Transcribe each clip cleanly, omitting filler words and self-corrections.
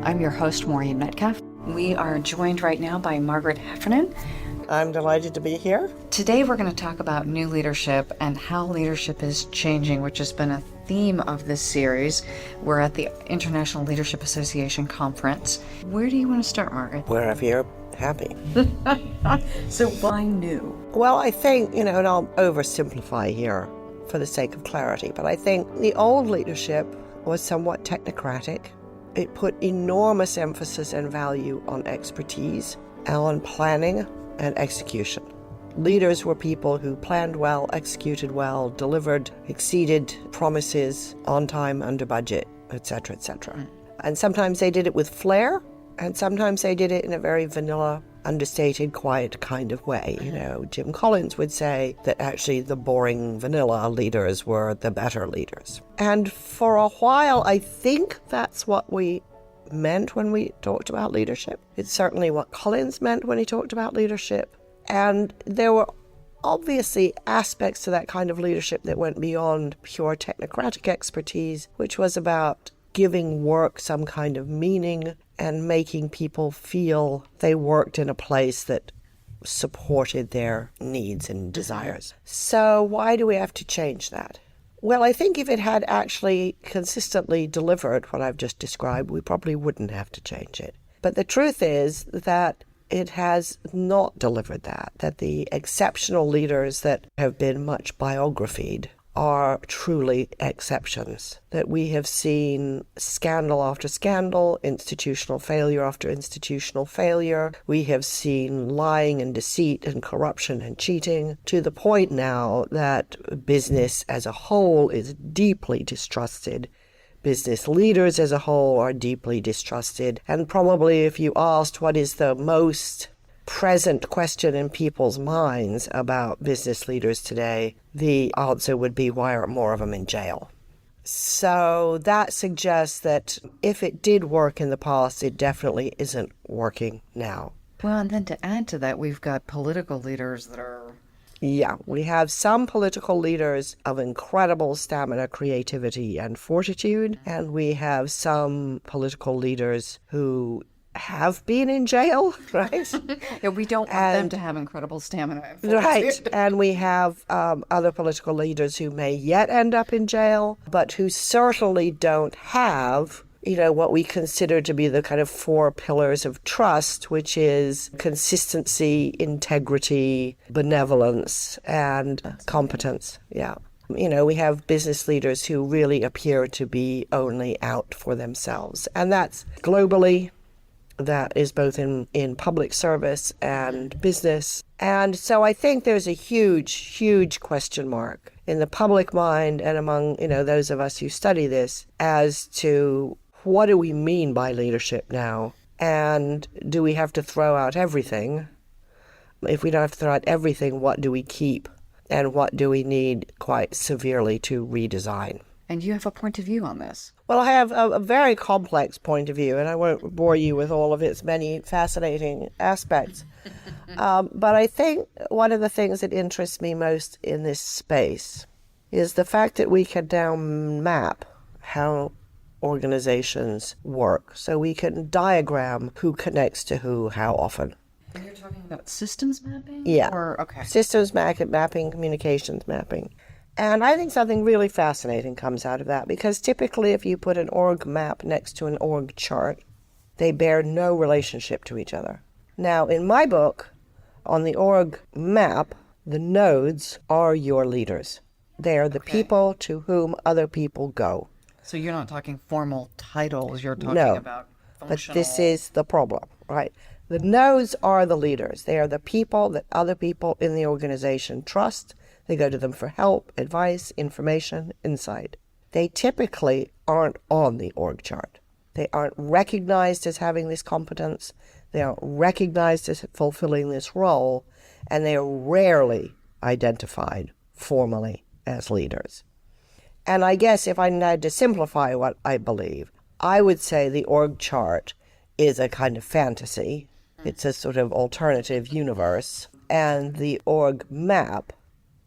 I'm your host, Maureen Metcalf. We are joined right now by Margaret Heffernan. I'm delighted to be here. Today we're going to talk about new leadership and how leadership is changing, which has been a theme of this series. We're at the International Leadership Association conference. Where do you want to start, Margaret? Wherever you're happy. So why new? Well, I think, and I'll oversimplify here for the sake of clarity, but I think the old leadership was somewhat technocratic. It put enormous emphasis and value on expertise, on planning and execution. Leaders were people who planned well, executed well, delivered, exceeded promises on time, under budget, etc., etc. And sometimes they did it with flair, and sometimes they did it in a very vanilla, understated, quiet kind of way. Jim Collins would say that actually the boring vanilla leaders were the better leaders. And for a while, I think that's what we meant when we talked about leadership. It's certainly what Collins meant when he talked about leadership. And there were obviously aspects to that kind of leadership that went beyond pure technocratic expertise, which was about giving work some kind of meaning and making people feel they worked in a place that supported their needs and desires. So why do we have to change that? Well, I think if it had actually consistently delivered what I've just described, we probably wouldn't have to change it. But the truth is that it has not delivered that the exceptional leaders that have been much biographied are truly exceptions, that we have seen scandal after scandal, institutional failure after institutional failure. We have seen lying and deceit and corruption and cheating to the point now that business as a whole is deeply distrusted. Business leaders as a whole are deeply distrusted. And probably if you asked what is the most present question in people's minds about business leaders today, the answer would be, why aren't more of them in jail? So that suggests that if it did work in the past, it definitely isn't working now. Well, and then to add to that, we've got political leaders that are... Yeah, we have some political leaders of incredible stamina, creativity, and fortitude, and we have some political leaders who have been in jail, right? Yeah, we don't want them to have incredible stamina. Right, and we have other political leaders who may yet end up in jail, but who certainly don't have what we consider to be the kind of four pillars of trust, which is consistency, integrity, benevolence, and competence. Yeah. We have business leaders who really appear to be only out for themselves. And that's globally, that is both in public service and business. And so I think there's a huge, huge question mark in the public mind and among, those of us who study this as to what do we mean by leadership now? And do we have to throw out everything? If we don't have to throw out everything, what do we keep? And what do we need quite severely to redesign? And you have a point of view on this. Well, I have a very complex point of view, and I won't bore you with all of its many fascinating aspects. But I think one of the things that interests me most in this space is the fact that we can now map how organizations work. So we can diagram who connects to who, how often. And you're talking about systems mapping? Yeah. Okay. Systems mapping, communications mapping. And I think something really fascinating comes out of that, because typically if you put an org map next to an org chart, they bear no relationship to each other. Now, in my book, on the org map, the nodes are your leaders. They are the people to whom other people go. So you're not talking formal titles, you're talking about functional... But this is the problem, right? The nodes are the leaders. They are the people that other people in the organization trust. They go to them for help, advice, information, insight. They typically aren't on the org chart. They aren't recognized as having this competence. They aren't recognized as fulfilling this role. And they are rarely identified formally as leaders. And I guess if I had to simplify what I believe, I would say the org chart is a kind of fantasy. It's a sort of alternative universe. And the org map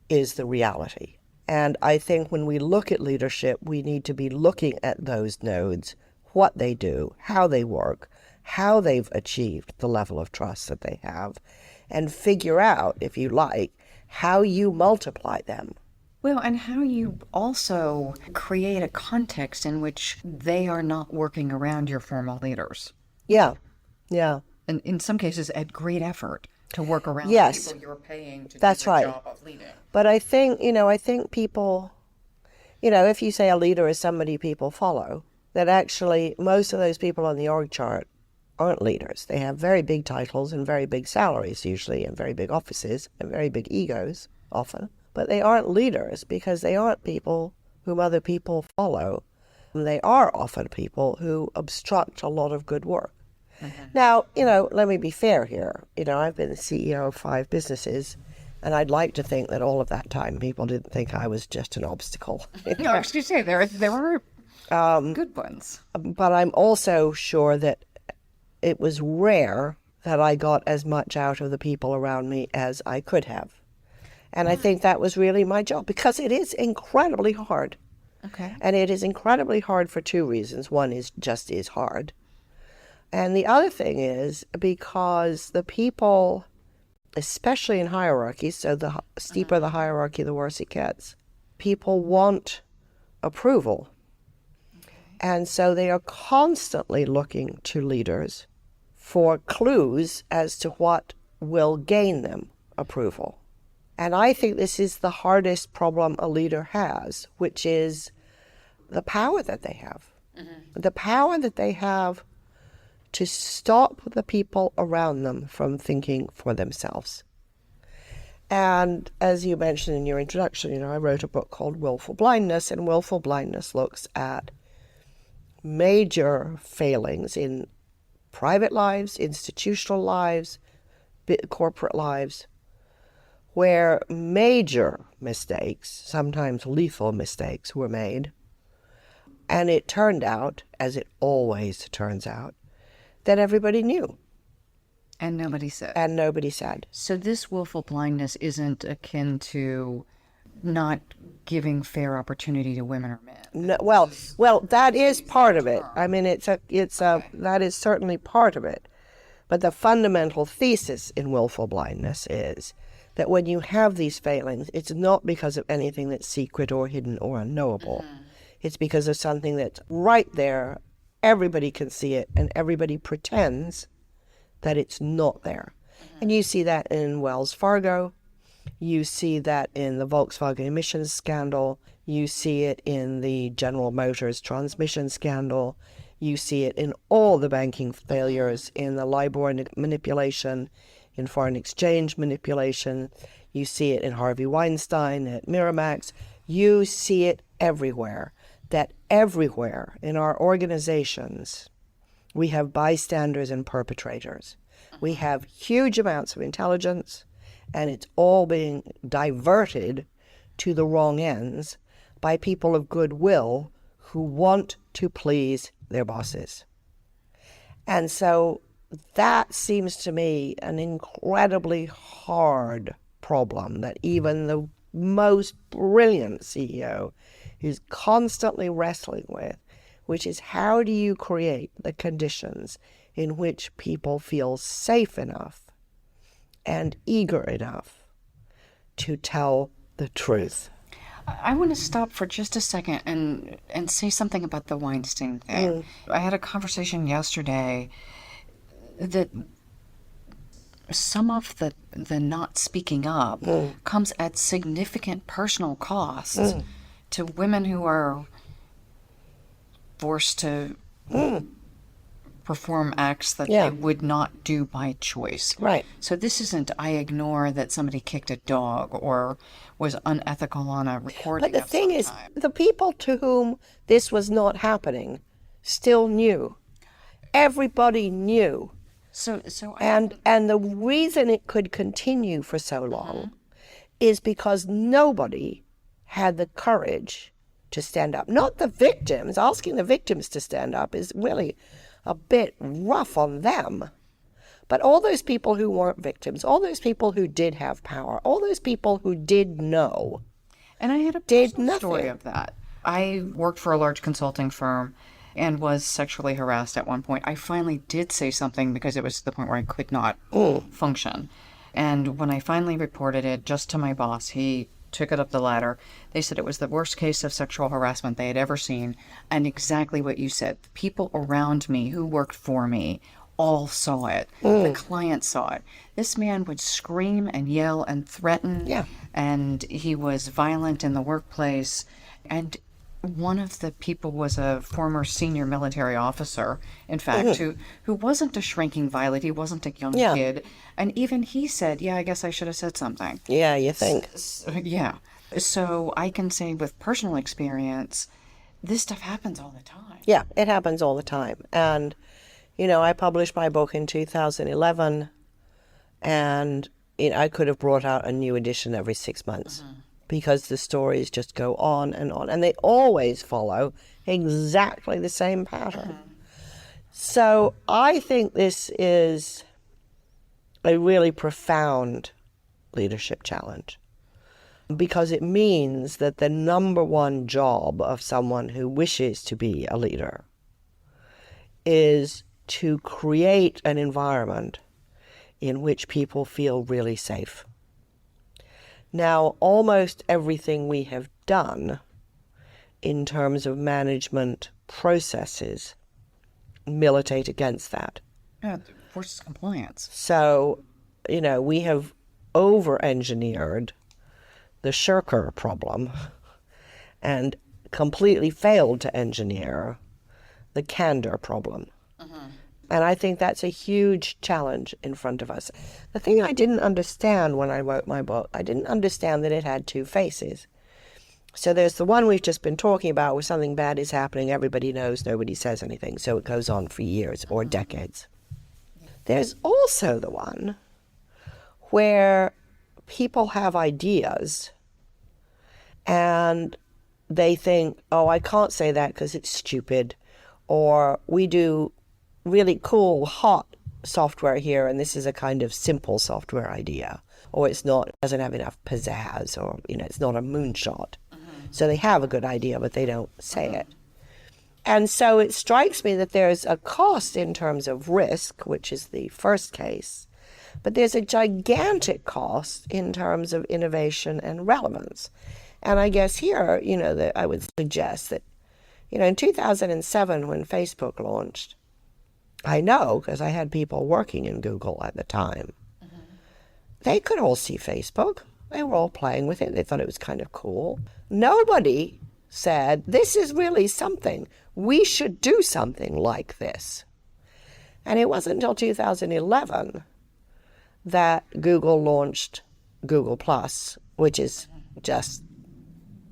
is the reality. And I think when we look at leadership, we need to be looking at those nodes. what they do, how they work, how they've achieved the level of trust that they have, and figure out, if you like, how you multiply them. Well, and how you also create a context in which they are not working around your formal leaders. Yeah, yeah. And in some cases, at great effort to work around Yes, people you're paying to that's do the right. job of leading. But I think people, if you say a leader is somebody people follow, that actually most of those people on the org chart aren't leaders. They have very big titles and very big salaries usually, and very big offices and very big egos often. But they aren't leaders because they aren't people whom other people follow. They are often people who obstruct a lot of good work. Mm-hmm. Now, let me be fair here. I've been the CEO of 5 businesses, and I'd like to think that all of that time people didn't think I was just an obstacle. No, excuse me, there were good ones. But I'm also sure that it was rare that I got as much out of the people around me as I could have. And I think that was really my job, because it is incredibly hard. Okay. And it is incredibly hard for 2 reasons. One is hard. And the other thing is because the people, especially in hierarchies, so the steeper the hierarchy, the worse it gets, people want approval. Okay. And so they are constantly looking to leaders for clues as to what will gain them approval. And I think this is the hardest problem a leader has, which is the power that they have. Mm-hmm. The power that they have to stop the people around them from thinking for themselves. And as you mentioned in your introduction, I wrote a book called Willful Blindness, and Willful Blindness looks at major failings in private lives, institutional lives, corporate lives, where major mistakes, sometimes lethal mistakes, were made. And it turned out, as it always turns out, that everybody knew. And nobody said. And nobody said. So this willful blindness isn't akin to not giving fair opportunity to women or men. No, well, that is part of it. I mean, that is certainly part of it. But the fundamental thesis in willful blindness is that when you have these failings, it's not because of anything that's secret or hidden or unknowable. Mm-hmm. It's because of something that's right there. Everybody can see it, and everybody pretends that it's not there. Mm-hmm. And you see that in Wells Fargo. You see that in the Volkswagen emissions scandal. You see it in the General Motors transmission scandal. You see it in all the banking failures, in the LIBOR manipulation, in foreign exchange manipulation. You see it in Harvey Weinstein at Miramax. You see it everywhere. That everywhere in our organizations, we have bystanders and perpetrators. We have huge amounts of intelligence, and it's all being diverted to the wrong ends by people of goodwill who want to please their bosses. And so that seems to me an incredibly hard problem that even the most brilliant CEO is constantly wrestling with, which is how do you create the conditions in which people feel safe enough and eager enough to tell the truth. I want to stop for just a second and say something about the Weinstein thing. I had a conversation yesterday that some of the not speaking up comes at significant personal costs to women who are forced to perform acts that they would not do by choice. Right. So this isn't, I ignore that somebody kicked a dog or was unethical on a recording. But the thing is, the people to whom this was not happening still knew. Everybody knew. And the reason it could continue for so long is because nobody had the courage to stand up. Not the victims. Asking the victims to stand up is really a bit rough on them. But all those people who weren't victims, all those people who did have power, all those people who did know, and I had a personal story of that. I worked for a large consulting firm, and was sexually harassed at one point. I finally did say something because it was to the point where I could not function. And when I finally reported it just to my boss, he took it up the ladder. They said it was the worst case of sexual harassment they had ever seen. And exactly what you said. The people around me who worked for me all saw it. The client saw it. This man would scream and yell and threaten. Yeah. And he was violent in the workplace. And one of the people was a former senior military officer, in fact, who wasn't a shrinking violet. He wasn't a young kid. And even he said, yeah, I guess I should have said something. Yeah, you think. Yeah. So I can say with personal experience, this stuff happens all the time. Yeah, it happens all the time. And, you know, I published my book in 2011, and I could have brought out a new edition every 6 months. Because the stories just go on, and they always follow exactly the same pattern. So I think this is a really profound leadership challenge, because it means that the number one job of someone who wishes to be a leader is to create an environment in which people feel really safe. Now, almost everything we have done in terms of management processes militate against that. Yeah, forces compliance. So, we have over-engineered the shirker problem and completely failed to engineer the candor problem. And I think that's a huge challenge in front of us. The thing I didn't understand when I wrote my book, I didn't understand that it had two faces. So there's the one we've just been talking about, where something bad is happening, everybody knows, nobody says anything, so it goes on for years or decades. There's also the one where people have ideas and they think, oh, I can't say that because it's stupid, or we do really cool, hot software here, and this is a kind of simple software idea, or doesn't have enough pizzazz, or it's not a moonshot. So they have a good idea, but they don't say it. And so it strikes me that there's a cost in terms of risk, which is the first case, but there's a gigantic cost in terms of innovation and relevance. And I guess here, that I would suggest that, in 2007 when Facebook launched, I know because I had people working in Google at the time. They could all see Facebook. They were all playing with it. They thought it was kind of cool. Nobody said, this is really something. We should do something like this. And it wasn't until 2011 that Google launched Google+, which is just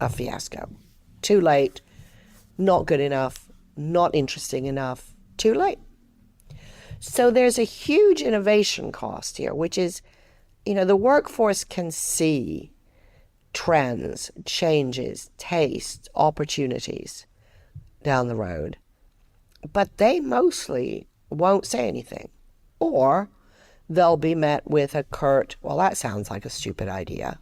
a fiasco. Too late, not good enough, not interesting enough, too late. So there's a huge innovation cost here, which is, the workforce can see trends, changes, tastes, opportunities down the road, but they mostly won't say anything. Or they'll be met with a curt, well, that sounds like a stupid idea.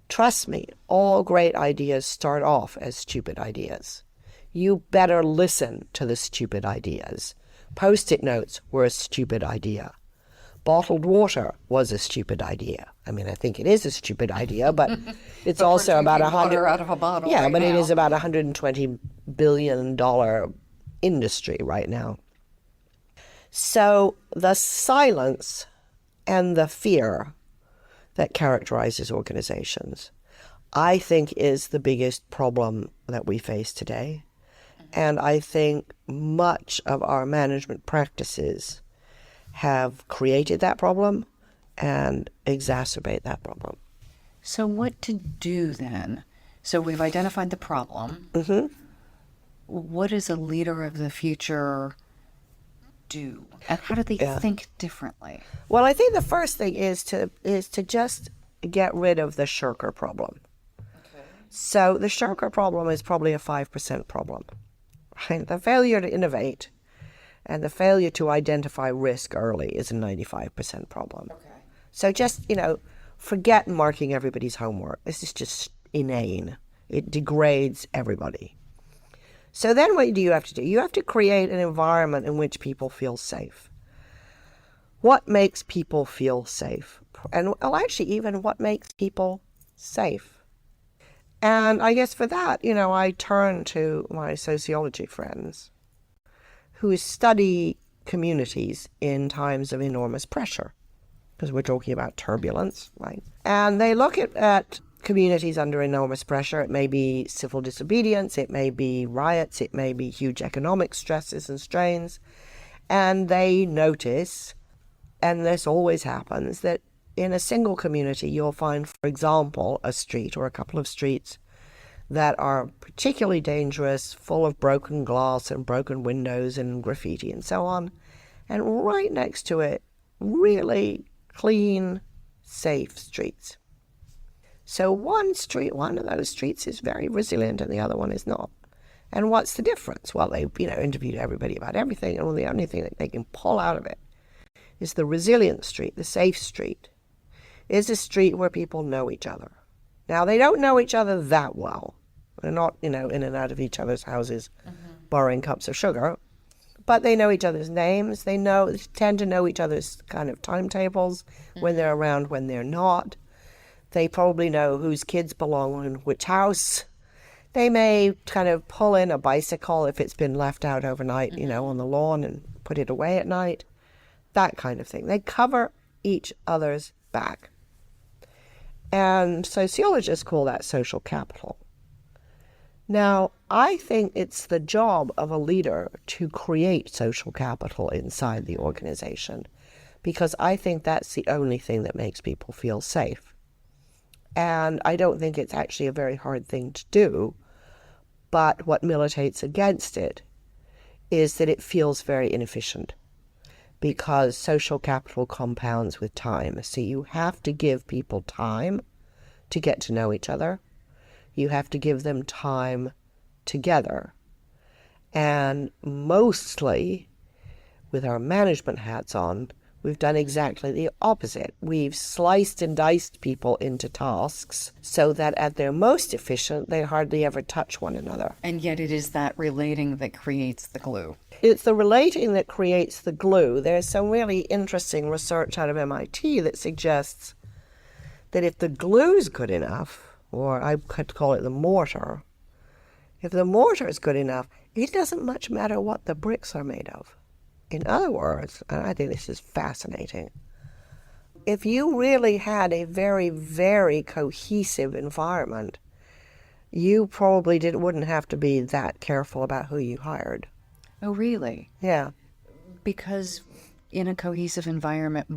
Trust me, all great ideas start off as stupid ideas. You better listen to the stupid ideas. Post-it notes were a stupid idea. Bottled water was a stupid idea. I mean, I think it is a stupid idea, but it's also about water out of a bottle. Yeah, right but now. it is about $120 billion industry right now. So the silence and the fear that characterizes organizations, I think, is the biggest problem that we face today. And I think much of our management practices have created that problem and exacerbate that problem. So what to do then? So we've identified the problem. What does a leader of the future do? And how do they think differently? Well, I think the first thing is to just get rid of the shirker problem. Okay. So the shirker problem is probably a 5% problem. Right? The failure to innovate and the failure to identify risk early is a 95% problem. Okay. So just, forget marking everybody's homework. This is just inane. It degrades everybody. So then what do you have to do? You have to create an environment in which people feel safe. What makes people feel safe? And well, actually, even what makes people safe? And I guess for that, I turn to my sociology friends who study communities in times of enormous pressure, because we're talking about turbulence, right? And they look at communities under enormous pressure. It may be civil disobedience, it may be riots, it may be huge economic stresses and strains. And they notice, and this always happens, that in a single community you'll find, for example, a street or a couple of streets that are particularly dangerous, full of broken glass and broken windows and graffiti and so on. And right next to it, really clean, safe streets. So one of those streets is very resilient and the other one is not. And what's the difference? Well, they interviewed everybody about everything, and the only thing that they can pull out of it is the resilient street, the safe street, is a street where people know each other. Now, they don't know each other that well. They're not, in and out of each other's houses borrowing cups of sugar, but they know each other's names. They tend to know each other's kind of timetables, when they're around, when they're not. They probably know whose kids belong in which house. They may kind of pull in a bicycle if it's been left out overnight, on the lawn, and put it away at night. That kind of thing. They cover each other's back. And sociologists call that social capital. Now, I think it's the job of a leader to create social capital inside the organization, because I think that's the only thing that makes people feel safe. And I don't think it's actually a very hard thing to do, but what militates against it is that it feels very inefficient, because social capital compounds with time. So you have to give people time to get to know each other. You have to give them time together. And mostly, with our management hats on, we've done exactly the opposite. We've sliced and diced people into tasks so that at their most efficient, they hardly ever touch one another. And yet it is that relating that creates the glue. It's the relating that creates the glue. There's some really interesting research out of MIT that suggests that if the glue's good enough, or I could call it the mortar, if the mortar is good enough, it doesn't much matter what the bricks are made of. In other words, and I think this is fascinating, if you really had a very, very cohesive environment, you probably wouldn't have to be that careful about who you hired. Oh, really? Yeah. Because in a cohesive environment,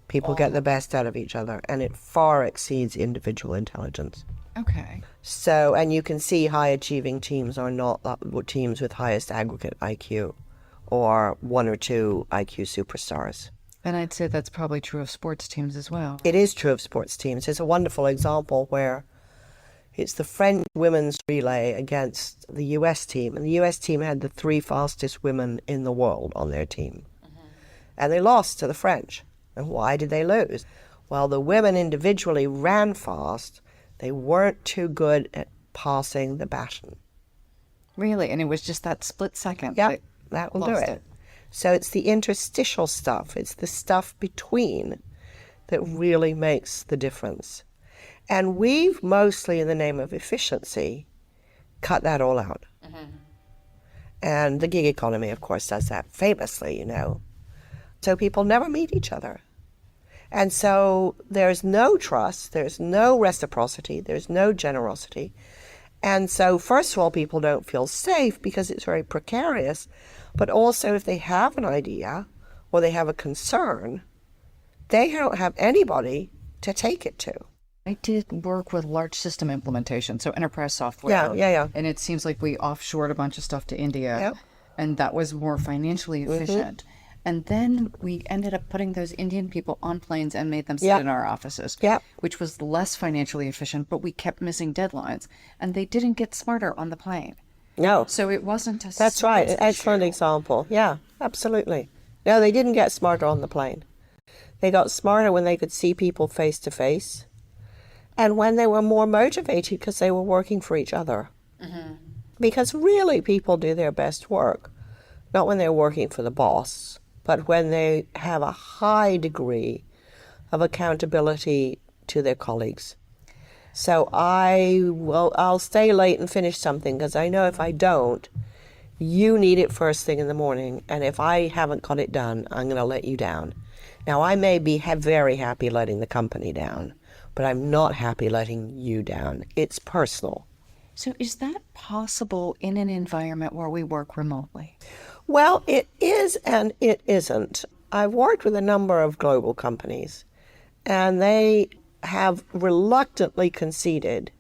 people get the best out of each other, and it far exceeds individual intelligence. Okay. So, and you can see high-achieving teams are not teams with highest aggregate IQ, or one or two IQ superstars. And I'd say that's probably true of sports teams as well. It is true of sports teams. There's a wonderful example where it's the French women's relay against the U.S. team, and the U.S. team had the 3 fastest women in the world on their team. And they lost to the French. And why did they lose? Well, the women individually ran fast. They weren't too good at passing the baton. Really? And it was just that split second. Yep, that will do it. So it's the interstitial stuff. It's the stuff between that really makes the difference. And we've mostly, in the name of efficiency, cut that all out. And the gig economy, of course, does that famously, So people never meet each other. And so there's no trust, there's no reciprocity, there's no generosity. And so, first of all, people don't feel safe because it's very precarious. But also, if they have an idea or they have a concern, they don't have anybody to take it to. I did work with large system implementation, so enterprise software. Yeah. And it seems like we offshored a bunch of stuff to India. Yep. And that was more financially efficient. And then we ended up putting those Indian people on planes and made them sit in our offices, which was less financially efficient, but we kept missing deadlines. And they didn't get smarter on the plane. No. So it wasn't a That's right. An excellent example. Yeah, absolutely. No, they didn't get smarter on the plane. They got smarter when they could see people face to face and when they were more motivated because they were working for each other. Because really people do their best work, not when they're working for the boss, but when they have a high degree of accountability to their colleagues. So I'll stay late and finish something because I know if I don't, you need it first thing in the morning, and if I haven't got it done, I'm going to let you down. Now, I may be very happy letting the company down, but I'm not happy letting you down. It's personal. So is that possible in an environment where we work remotely? Well, it is and it isn't. I've worked with a number of global companies, and they have reluctantly conceded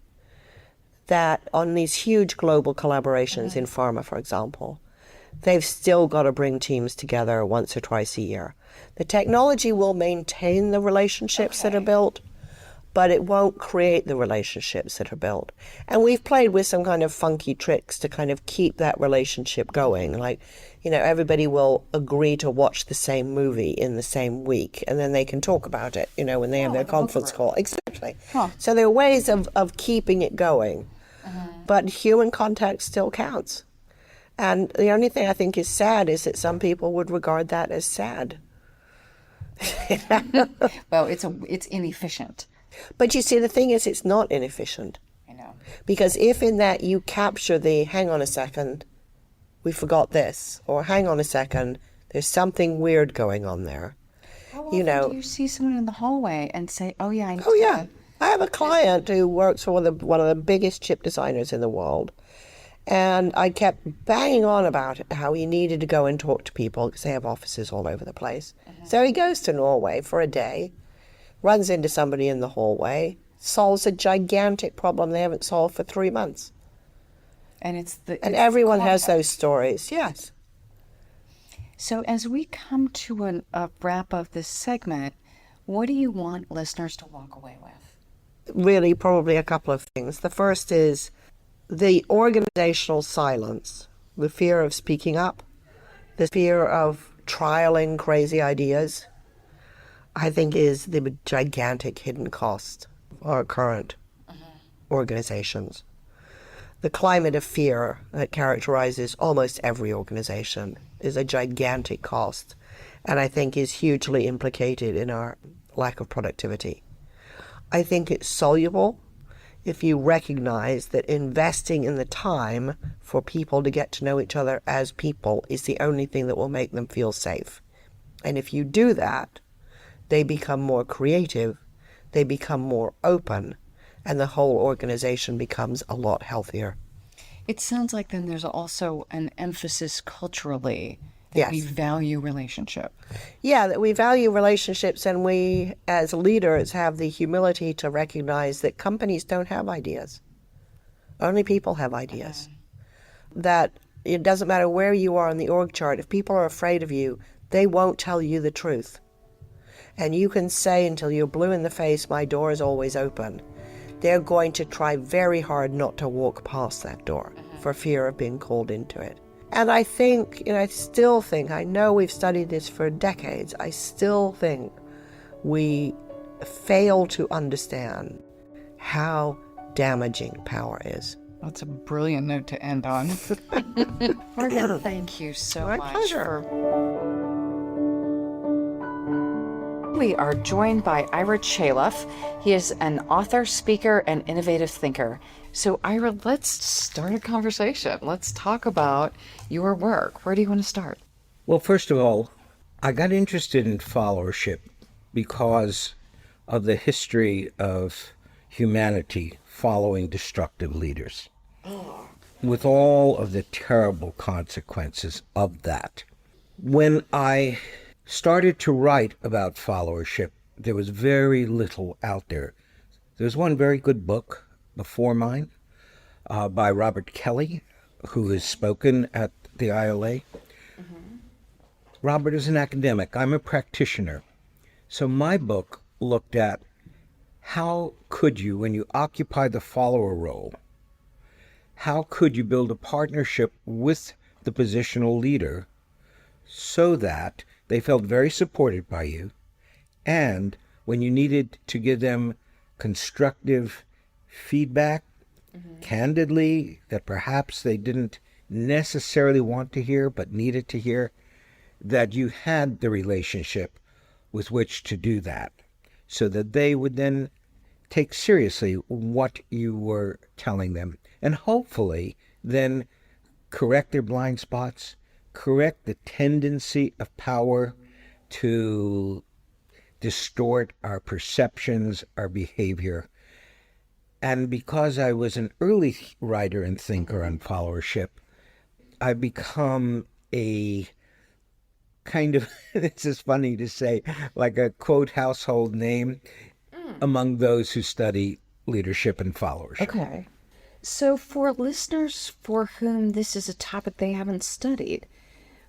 that on these huge global collaborations in pharma, for example, they've still got to bring teams together once or twice a year. The technology will maintain the relationships that are built, but it won't create the relationships that are built. And we've played with some kind of funky tricks to kind of keep that relationship going. Like, everybody will agree to watch the same movie in the same week, and then they can talk about it, when they have their conference call. Exactly. Huh. So there are ways of keeping it going. But human contact still counts. And the only thing I think is sad is that some people would regard that as sad. Well, it's inefficient. But you see, the thing is, it's not inefficient. I know. Because if in that you capture the, hang on a second, we forgot this, or hang on a second, there's something weird going on there. How often do you see someone in the hallway and say, oh yeah, I know. Oh yeah. I have a client who works for one of the biggest chip designers in the world. And I kept banging on about how he needed to go and talk to people because they have offices all over the place. So he goes to Norway for a day, runs into somebody in the hallway, solves a gigantic problem they haven't solved for 3 months. And everyone has those stories, yes. So as we come to a wrap of this segment, what do you want listeners to walk away with? Really, probably a couple of things. The first is the organizational silence, the fear of speaking up, the fear of trialing crazy ideas, I think is the gigantic hidden cost of our current organizations. The climate of fear that characterizes almost every organization is a gigantic cost, and I think is hugely implicated in our lack of productivity. I think it's soluble if you recognize that investing in the time for people to get to know each other as people is the only thing that will make them feel safe. And if you do that, they become more creative, they become more open, and the whole organization becomes a lot healthier. It sounds like then there's also an emphasis culturally that we value relationship. Yeah, that we value relationships, and we as leaders have the humility to recognize that companies don't have ideas. Only people have ideas. That it doesn't matter where you are on the org chart. If people are afraid of you, they won't tell you the truth. And you can say until you're blue in the face, my door is always open. They're going to try very hard not to walk past that door for fear of being called into it. And I think, I know we've studied this for decades, I still think we fail to understand how damaging power is. That's a brilliant note to end on. Margaret, thank you so much. My pleasure. We are joined by Ira Chaleff. He is an author, speaker, and innovative thinker. So, Ira, let's start a conversation. Let's talk about your work. Where do you want to start? Well, first of all, I got interested in followership because of the history of humanity following destructive leaders, with all of the terrible consequences of that. When I started to write about followership, there was very little out there. There's one very good book before mine by Robert Kelly, who has spoken at the ILA. Robert is an academic. I'm a practitioner. So my book looked at how could you, when you occupy the follower role, how could you build a partnership with the positional leader so that they felt very supported by you, and when you needed to give them constructive feedback candidly, that perhaps they didn't necessarily want to hear but needed to hear, that you had the relationship with which to do that, so that they would then take seriously what you were telling them, and hopefully then correct their blind spots, correct the tendency of power to distort our perceptions, our behavior. And because I was an early writer and thinker on followership, I've become a kind of, this is funny to say, like a quote household name among those who study leadership and followership. Okay. So for listeners for whom this is a topic they haven't studied,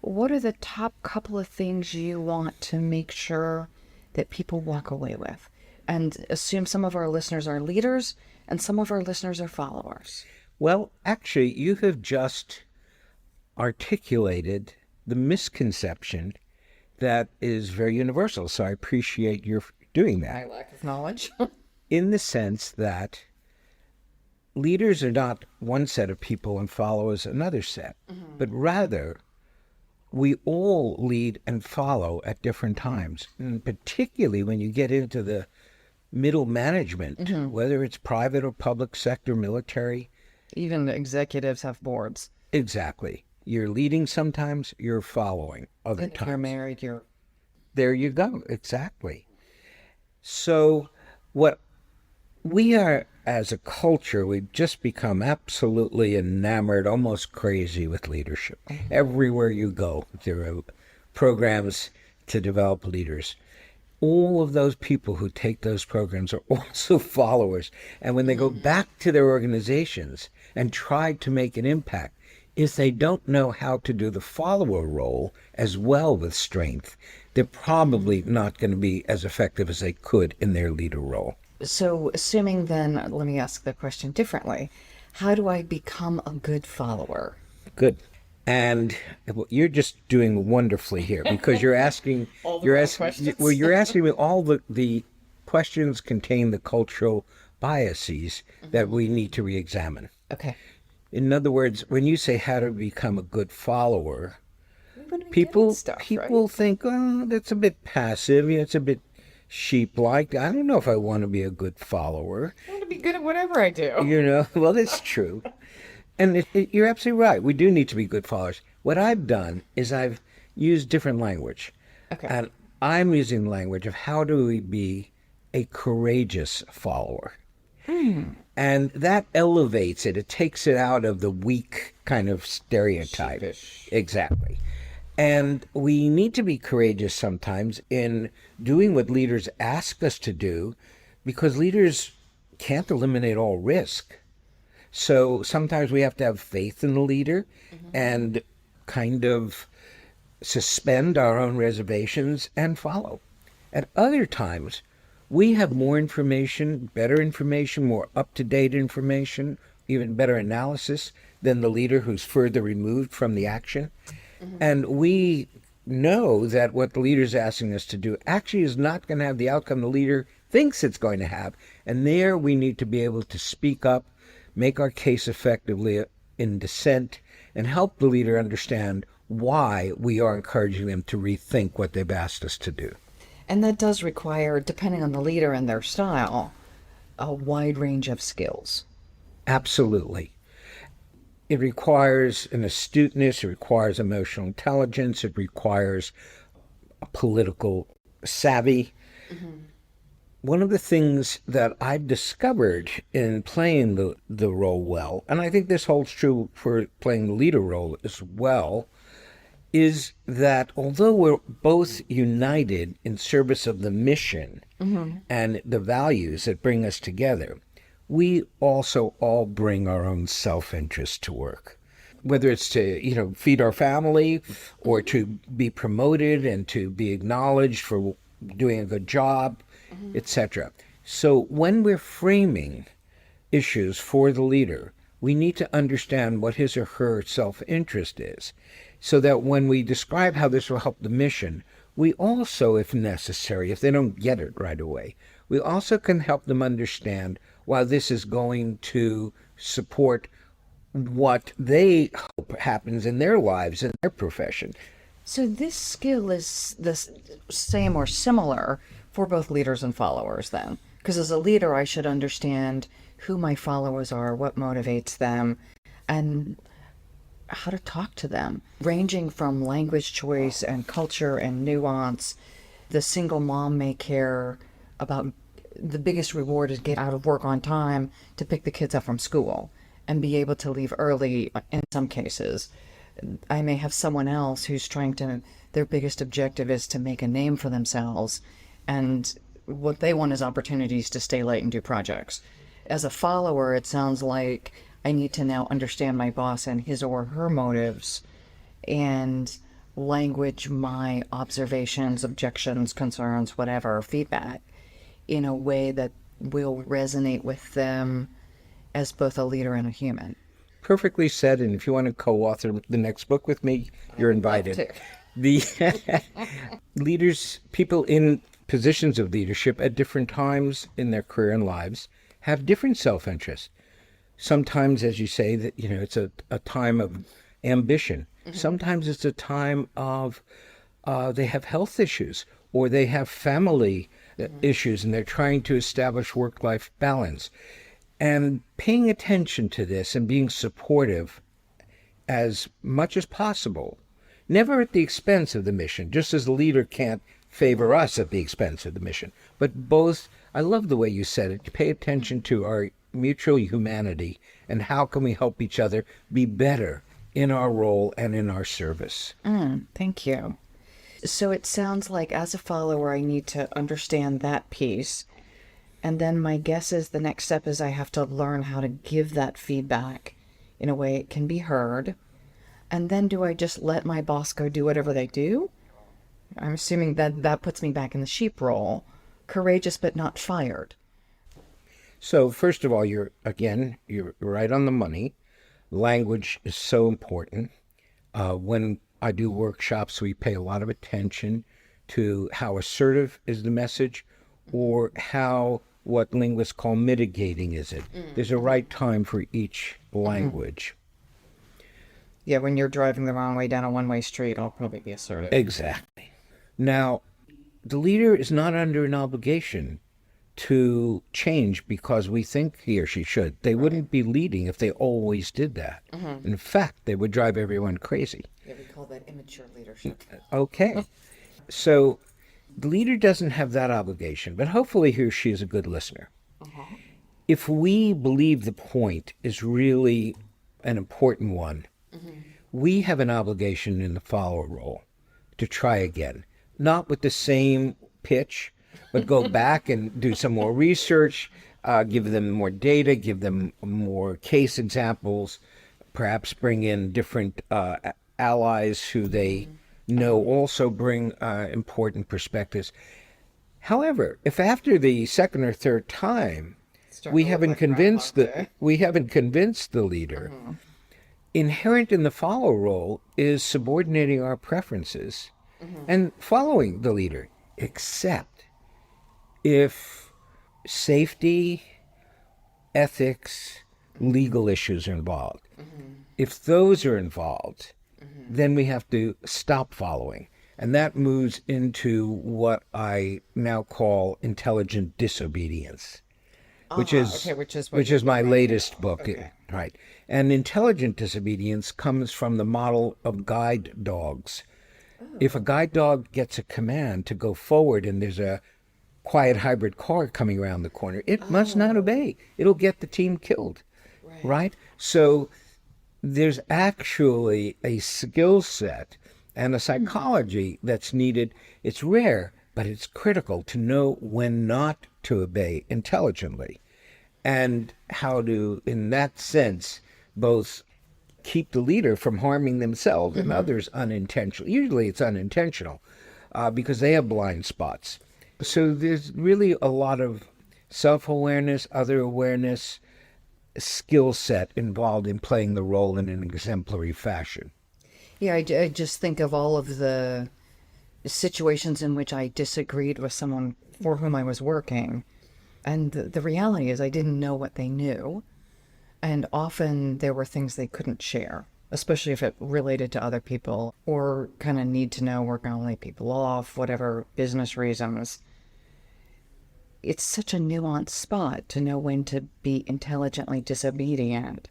what are the top couple of things you want to make sure that people walk away with? And assume some of our listeners are leaders and some of our listeners are followers. Well, actually, you have just articulated the misconception that is very universal. So I appreciate your doing that. My lack of knowledge. In the sense that leaders are not one set of people and followers another set, but rather we all lead and follow at different times. And particularly when you get into the middle management, whether it's private or public sector, military. Even executives have boards. Exactly. You're leading sometimes, you're following other If times. you're married, you're... There you go. Exactly. So what we are as a culture, we've just become absolutely enamored, almost crazy with leadership. Everywhere you go, there are programs to develop leaders. All of those people who take those programs are also followers. And when they go back to their organizations and try to make an impact, if they don't know how to do the follower role as well with strength, they're probably not going to be as effective as they could in their leader role. So assuming then, let me ask the question differently. How do I become a good follower? Good. And you're just doing wonderfully here because you're asking questions. Well, you're asking me all the questions contain the cultural biases that we need to re-examine. Okay. In other words, when you say how to become a good follower, People people think, oh, that's a bit passive, it's a bit sheep-like. I don't know if I want to be a good follower. I want to be good at whatever I do. Well, that's true. And you're absolutely right. We do need to be good followers. What I've done is I've used different language. Okay. And I'm using language of how do we be a courageous follower. And that elevates it. It takes it out of the weak kind of stereotype. Sheepish. Exactly. And we need to be courageous sometimes in doing what leaders ask us to do, because leaders can't eliminate all risk. So sometimes we have to have faith in the leader and kind of suspend our own reservations and follow. At other times, we have more information, more up-to-date information, even better analysis than the leader who's further removed from the action. And we know that what the leader's asking us to do actually is not going to have the outcome the leader thinks it's going to have. And there we need to be able to speak up, make our case effectively in dissent, and help the leader understand why we are encouraging them to rethink what they've asked us to do. And that does require, depending on the leader and their style, a wide range of skills. Absolutely. It requires an astuteness, it requires emotional intelligence, it requires a political savvy. One of the things that I've discovered in playing the role well, and I think this holds true for playing the leader role as well, is that although we're both united in service of the mission and the values that bring us together, we also all bring our own self-interest to work. Whether it's to, feed our family or to be promoted and to be acknowledged for doing a good job, etc. So when we're framing issues for the leader, we need to understand what his or her self-interest is, so that when we describe how this will help the mission, we also, if necessary, if they don't get it right away, we also can help them understand while this is going to support what they hope happens in their lives, in their profession. So this skill is the same or similar for both leaders and followers then? Because as a leader, I should understand who my followers are, what motivates them, and how to talk to them, ranging from language choice and culture and nuance. The single mom may care about the biggest reward is get out of work on time to pick the kids up from school and be able to leave early in some cases. I may have someone else who's trying to, their biggest objective is to make a name for themselves, and what they want is opportunities to stay late and do projects. As a follower, it sounds like I need to now understand my boss and his or her motives and language my observations, objections, concerns, whatever, feedback in a way that will resonate with them as both a leader and a human. Perfectly said. And if you want to co-author the next book with me, you're invited. The leaders, people in positions of leadership at different times in their career and lives have different self-interest. Sometimes, as you say, that it's a time of ambition. Mm-hmm. Sometimes it's a time of they have health issues or they have family issues and they're trying to establish work-life balance. And paying attention to this and being supportive as much as possible, never at the expense of the mission, just as the leader can't favor us at the expense of the mission. But both, I love the way you said it, pay attention to our mutual humanity and how can we help each other be better in our role and in our service. Thank you. So it sounds like as a follower, I need to understand that piece. And then my guess is the next step is I have to learn how to give that feedback in a way it can be heard. And then do I just let my boss go do whatever they do? I'm assuming that puts me back in the sheep role. Courageous but not fired. So first of all, you're right on the money. Language is so important. When I do workshops, we pay a lot of attention to how assertive is the message or how what linguists call mitigating is it. There's a right time for each language. Yeah, when you're driving the wrong way down a one-way street, I'll probably be assertive. Exactly. Now, the leader is not under an obligation to change because we think he or she should. They wouldn't be leading if they always did that. In fact, they would drive everyone crazy. Yeah, we call that immature leadership. Okay. So the leader doesn't have that obligation, but hopefully he or she is a good listener. If we believe the point is really an important one, we have an obligation in the follower role to try again, not with the same pitch, but go back and do some more research, give them more data, give them more case examples, perhaps bring in different allies who they know also bring important perspectives. However, if after the second or third time we haven't convinced the leader, inherent in the follow role is subordinating our preferences and following the leader, except if safety, ethics, legal issues are involved. If those are involved, then we have to stop following. And that moves into what I now call intelligent disobedience, which is my latest book. Okay. Right. And intelligent disobedience comes from the model of guide dogs. If a guide dog gets a command to go forward and there's a quiet hybrid car coming around the corner, it must not obey. It'll get the team killed. Right? So there's actually a skill set and a psychology that's needed. It's rare, but it's critical to know when not to obey intelligently and how to, in that sense, both keep the leader from harming themselves and others unintentionally. Usually it's unintentional because they have blind spots. So there's really a lot of self-awareness, other awareness, skill set involved in playing the role in an exemplary fashion. Yeah, I just think of all of the situations in which I disagreed with someone for whom I was working, And the reality is I didn't know what they knew. And often there were things they couldn't share, especially if it related to other people or kind of need to know we're going to lay people off, whatever business reasons. It's such a nuanced spot to know when to be intelligently disobedient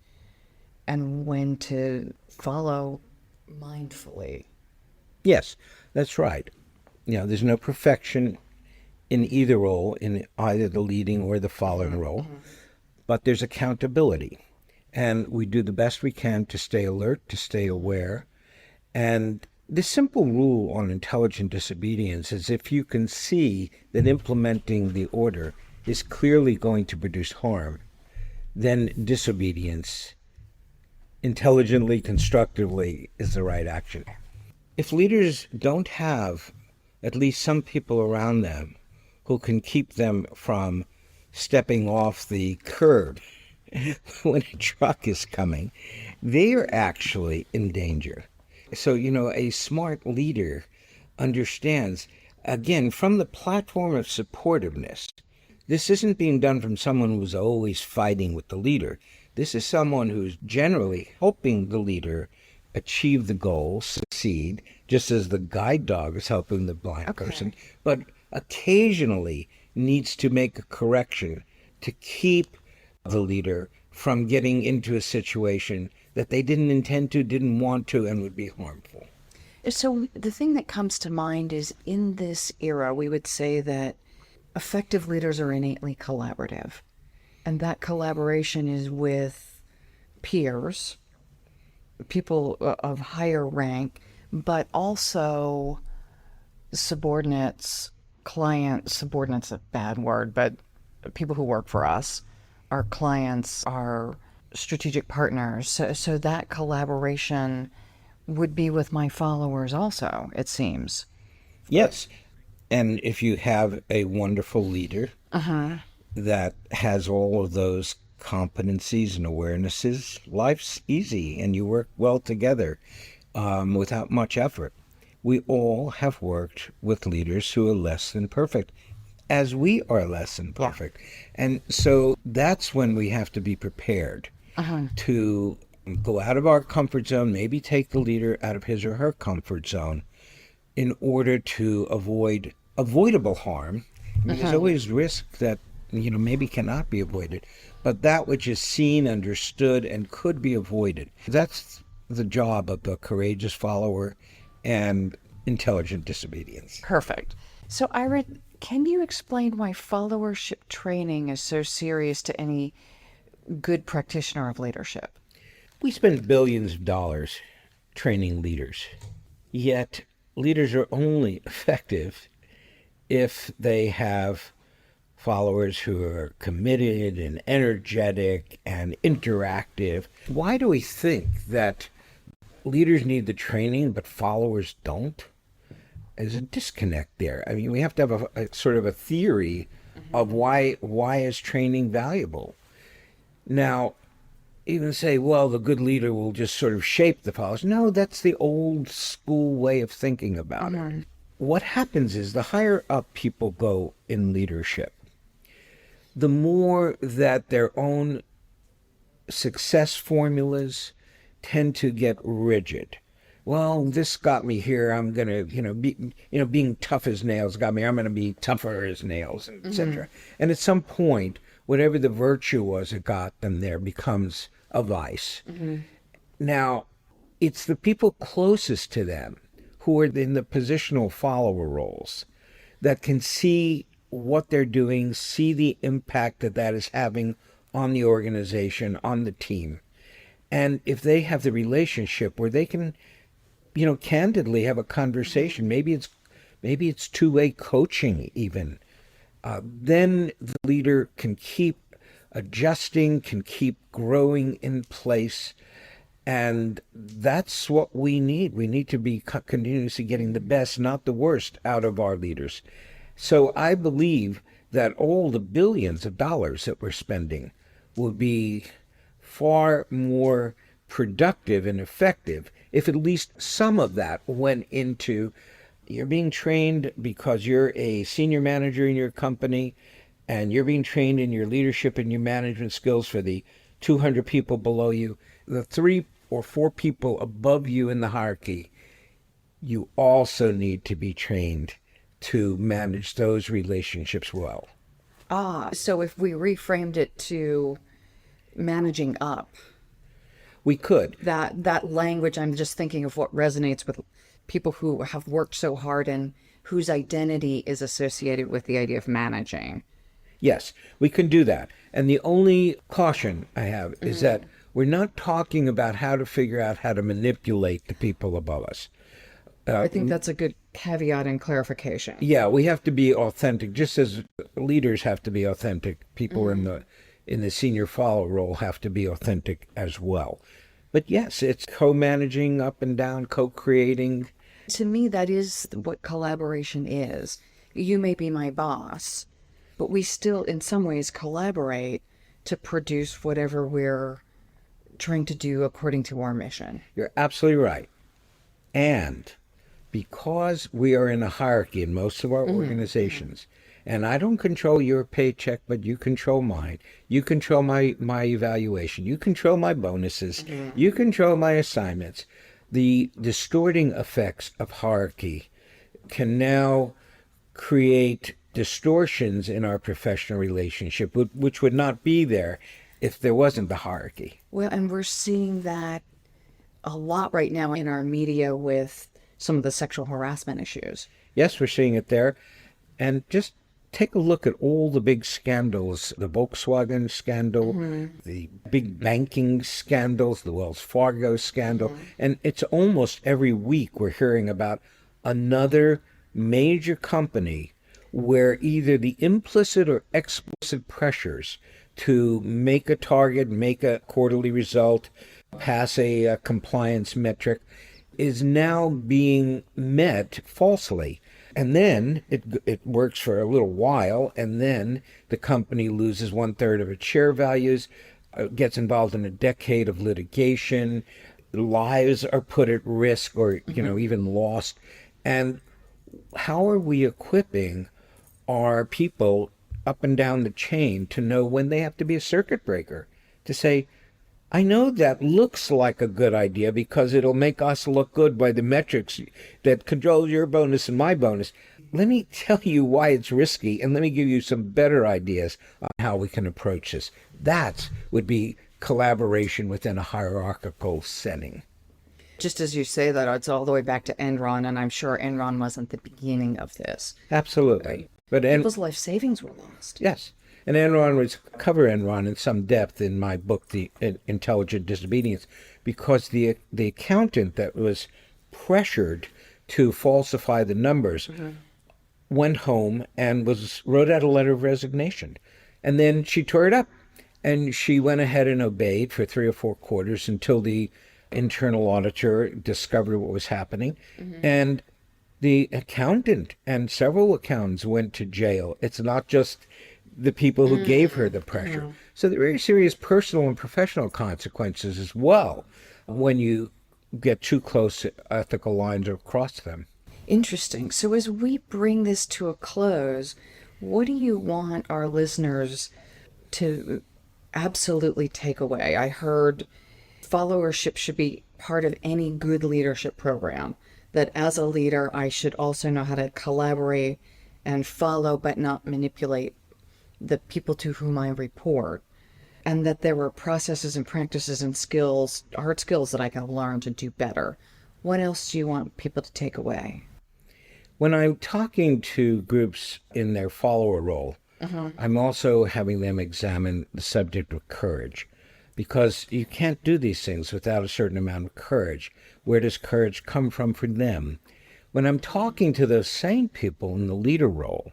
and when to follow mindfully. Yes, that's right. There's no perfection in either role, in either the leading or the following role, but there's accountability. And we do the best we can to stay alert, to stay aware. And the simple rule on intelligent disobedience is if you can see that implementing the order is clearly going to produce harm, then disobedience, intelligently, constructively, is the right action. If leaders don't have at least some people around them who can keep them from stepping off the curb when a truck is coming, they are actually in danger. So, a smart leader understands, again, from the platform of supportiveness, this isn't being done from someone who's always fighting with the leader. This is someone who's generally helping the leader achieve the goal, succeed, just as the guide dog is helping the blind person, but occasionally needs to make a correction to keep the leader from getting into a situation that they didn't intend to, didn't want to, and would be harmful. So the thing that comes to mind is in this era, we would say that effective leaders are innately collaborative. And that collaboration is with peers, people of higher rank, but also subordinates, clients. Subordinates a bad word, but people who work for us, our clients, our strategic partners. So that collaboration would be with my followers also, it seems. Yes. And if you have a wonderful leader that has all of those competencies and awarenesses, life's easy and you work well together without much effort. We all have worked with leaders who are less than perfect, as we are less than perfect. And so that's when we have to be prepared to go out of our comfort zone, maybe take the leader out of his or her comfort zone in order to avoid avoidable harm. I mean, there's always risk that maybe cannot be avoided, but that which is seen, understood, and could be avoided. That's the job of the courageous follower and intelligent disobedience. Perfect. So, Ira, can you explain why followership training is so serious to any good practitioner of leadership? We spend billions of dollars training leaders, yet leaders are only effective if they have followers who are committed and energetic and interactive. Why do we think that leaders need the training but followers don't? There's a disconnect there. I mean, we have to have a sort of a theory of why is training valuable. Now, even say, well, the good leader will just sort of shape the followers. No, that's the old school way of thinking about it. What happens is the higher up people go in leadership, the more that their own success formulas tend to get rigid. Well, this got me here. I'm going to, being tough as nails got me. I'm going to be tougher as nails, etc. And at some point, whatever the virtue was that got them there becomes a vice. Now, it's the people closest to them who are in the positional follower roles that can see what they're doing, see the impact that is having on the organization, on the team. And if they have the relationship where they can, candidly have a conversation, maybe it's two-way coaching even, then the leader can keep adjusting, can keep growing in place. And that's what we need. We need to be continuously getting the best, not the worst, out of our leaders. So I believe that all the billions of dollars that we're spending will be far more productive and effective if at least some of that went into, you're being trained because you're a senior manager in your company and you're being trained in your leadership and your management skills for the 200 people below you, the 3 or 4 people above you in the hierarchy, you also need to be trained to manage those relationships well. So if we reframed it to managing up, We could. that language, I'm just thinking of what resonates with people who have worked so hard and whose identity is associated with the idea of managing. Yes, we can do that. And the only caution I have is that we're not talking about how to figure out how to manipulate the people above us. I think that's a good caveat and clarification. Yeah, we have to be authentic, just as leaders have to be authentic. People in the senior follow role have to be authentic as well. But yes, it's co-managing up and down, co-creating. To me, that is what collaboration is. You may be my boss, but we still, in some ways, collaborate to produce whatever we're trying to do according to our mission. You're absolutely right. And because we are in a hierarchy in most of our organizations, and I don't control your paycheck, but you control mine. You control my evaluation. You control my bonuses. You control my assignments. The distorting effects of hierarchy can now create distortions in our professional relationship, which would not be there if there wasn't the hierarchy. Well, and we're seeing that a lot right now in our media with some of the sexual harassment issues. Yes, we're seeing it there. And just take a look at all the big scandals, the Volkswagen scandal, the big banking scandals, the Wells Fargo scandal. And it's almost every week we're hearing about another major company where either the implicit or explicit pressures to make a target, make a quarterly result, pass a compliance metric is now being met falsely. And then it works for a little while, and then the company loses 1/3 of its share values, gets involved in a decade of litigation, lives are put at risk or even lost. And how are we equipping our people up and down the chain to know when they have to be a circuit breaker, to say, I know that looks like a good idea because it'll make us look good by the metrics that control your bonus and my bonus. Let me tell you why it's risky, and let me give you some better ideas on how we can approach this. That would be collaboration within a hierarchical setting. Just as you say that, it's all the way back to Enron, and I'm sure Enron wasn't the beginning of this. Absolutely. But People's life savings were lost. Yes. And Enron was cover Enron in some depth in my book, The Intelligent Disobedience, because the accountant that was pressured to falsify the numbers went home and wrote out a letter of resignation. And then she tore it up. And she went ahead and obeyed for 3 or 4 quarters until the internal auditor discovered what was happening. And the accountant and several accountants went to jail. It's not just the people who gave her the pressure. So there are very serious personal and professional consequences as well when you get too close ethical lines or cross them. Interesting. So as we bring this to a close, what do you want our listeners to absolutely take away? I heard followership should be part of any good leadership program, that as a leader, I should also know how to collaborate and follow, but not manipulate the people to whom I report, and that there were processes and practices and skills, hard skills that I can learn to do better. What else do you want people to take away? When I'm talking to groups in their follower role, I'm also having them examine the subject of courage, because you can't do these things without a certain amount of courage. Where does courage come from for them? When I'm talking to those same people in the leader role,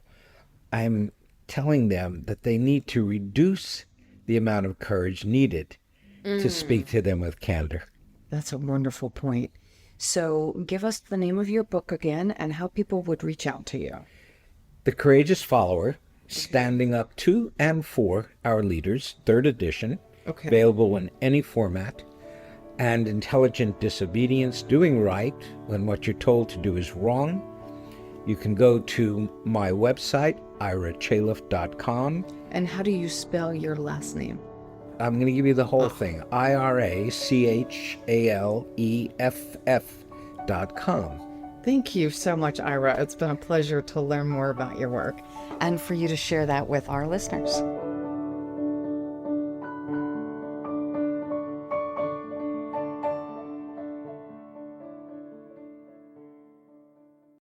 I'm telling them that they need to reduce the amount of courage needed to speak to them with candor. That's a wonderful point. So give us the name of your book again and how people would reach out to you. The Courageous Follower, Standing Up to and for Our Leaders, 3rd edition, available in any format. And Intelligent Disobedience, Doing Right When What You're Told to Do Is Wrong. You can go to my website, irachaleff.com. And how do you spell your last name? I'm going to give you the whole thing. IRACHALEFF.com. Thank you so much, Ira. It's been a pleasure to learn more about your work. And for you to share that with our listeners.